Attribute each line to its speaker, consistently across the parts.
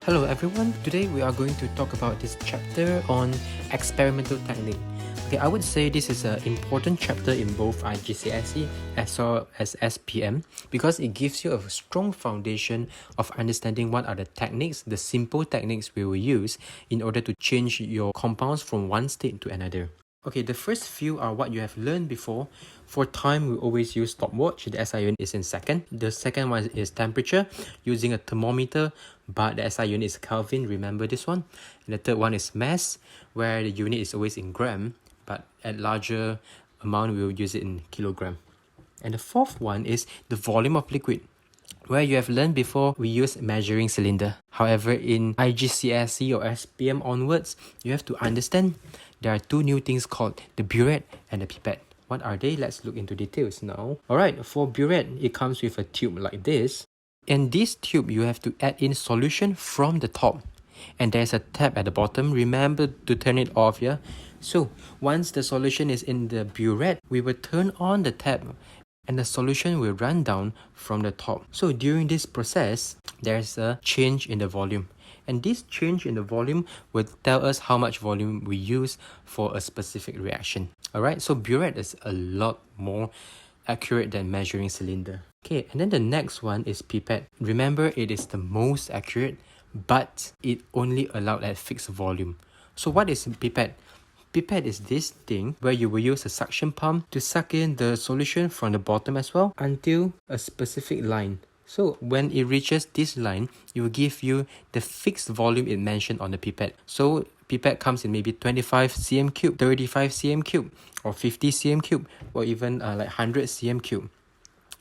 Speaker 1: Hello everyone, today we are going to talk about this chapter on experimental technique. Okay, I would say this is an important chapter in both IGCSE as well as SPM because it gives you a strong foundation of understanding what are the techniques, the simple techniques we will use in order to change your compounds from one state to another. Okay, the first few are what you have learned before. For time, we always use stopwatch. The SI unit is in second. The second one is temperature, using a thermometer, but the SI unit is Kelvin. Remember this one. And the third one is mass, where the unit is always in gram, but at larger amount, we will use it in kilogram. And the fourth one is the volume of liquid, where you have learned before, we use measuring cylinder. However, in IGCSE or SPM onwards, you have to understand there are two new things called the Buret and the Pipette. What are they? Let's look into details now. Alright, for Buret, it comes with a tube like this. In this tube, you have to add in solution from the top. And there's a tab at the bottom. Remember to turn it off, yeah? So, once the solution is in the Buret, we will turn on the tab and the solution will run down from the top. So during this process, there's a change in the volume. And this change in the volume will tell us how much volume we use for a specific reaction. Alright, so Buret is a lot more accurate than measuring cylinder. Okay, and then the next one is Pipette. Remember, it is the most accurate, but it only allowed at fixed volume. So what is Pipette? Pipette is this thing where you will use a suction pump to suck in the solution from the bottom as well until a specific line. So when it reaches this line, it will give you the fixed volume it mentioned on the pipette. So pipette comes in maybe 25 cm cube, 35 cm cube, or 50 cm cube, or even like 100 cm cube.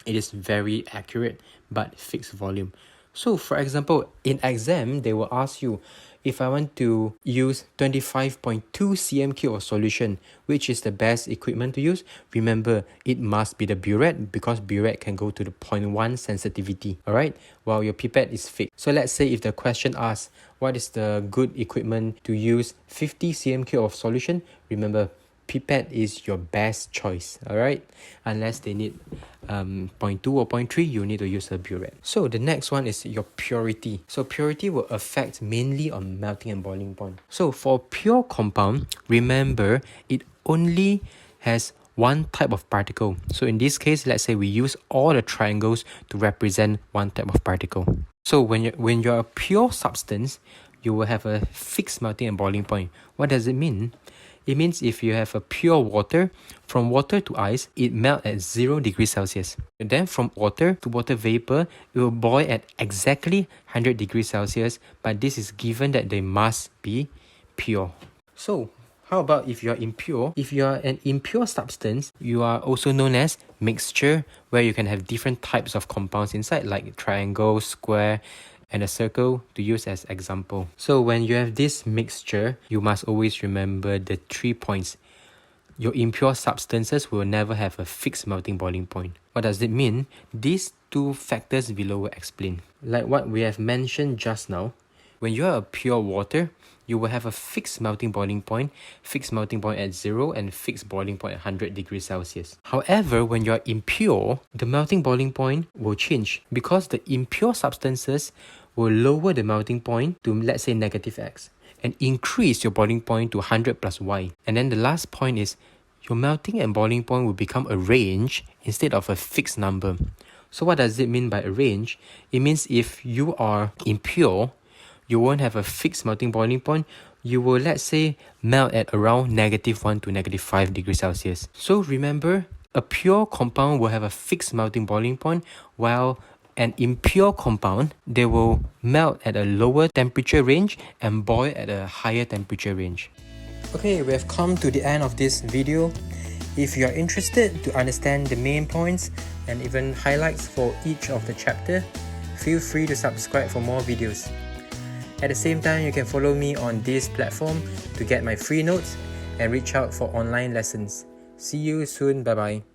Speaker 1: It is very accurate but fixed volume. So for example, in exam, they will ask you, if I want to use 25.2 cm cube of solution, which is the best equipment to use? Remember, it must be the Buret because Buret can go to the 0.1 sensitivity, alright? While your pipette is fixed. So let's say if the question asks, what is the good equipment to use 50 cm cube of solution? Remember, pipette is your best choice, alright? Unless they need 0.2 or 0.3, you need to use a Buret. So the next one is your purity. So purity will affect mainly on melting and boiling point. So for pure compound, remember it only has one type of particle. So in this case, let's say we use all the triangles to represent one type of particle. So when you're a pure substance, you will have a fixed melting and boiling point. What does it mean? It means if you have a pure water, from water to ice, it melts at 0 degrees Celsius. And then from water to water vapor, it will boil at exactly 100 degrees Celsius, but this is given that they must be pure. So, how about if you are impure? If you are an impure substance, you are also known as mixture, where you can have different types of compounds inside, like triangle, square, and a circle to use as example. So when you have this mixture, you must always remember the 3 points. Your impure substances will never have a fixed melting boiling point. What does it mean? These two factors below will explain. Like what we have mentioned just now, when you are a pure water, you will have a fixed melting boiling point at 0 and fixed boiling point at 100 degrees Celsius. However, when you are impure, the melting boiling point will change because the impure substances will lower the melting point to, let's say, negative X and increase your boiling point to 100 plus Y. And then the last point is your melting and boiling point will become a range instead of a fixed number. So what does it mean by a range? It means if you are impure, you won't have a fixed melting boiling point. You will, let's say, melt at around -1 to -5 degrees Celsius. So remember, a pure compound will have a fixed melting boiling point, while an impure compound, they will melt at a lower temperature range and boil at a higher temperature range. Okay, we have come to the end of this video. If you are interested to understand the main points and even highlights for each of the chapter, feel free to subscribe for more videos. At the same time, you can follow me on this platform to get my free notes and reach out for online lessons. See you soon. Bye-bye.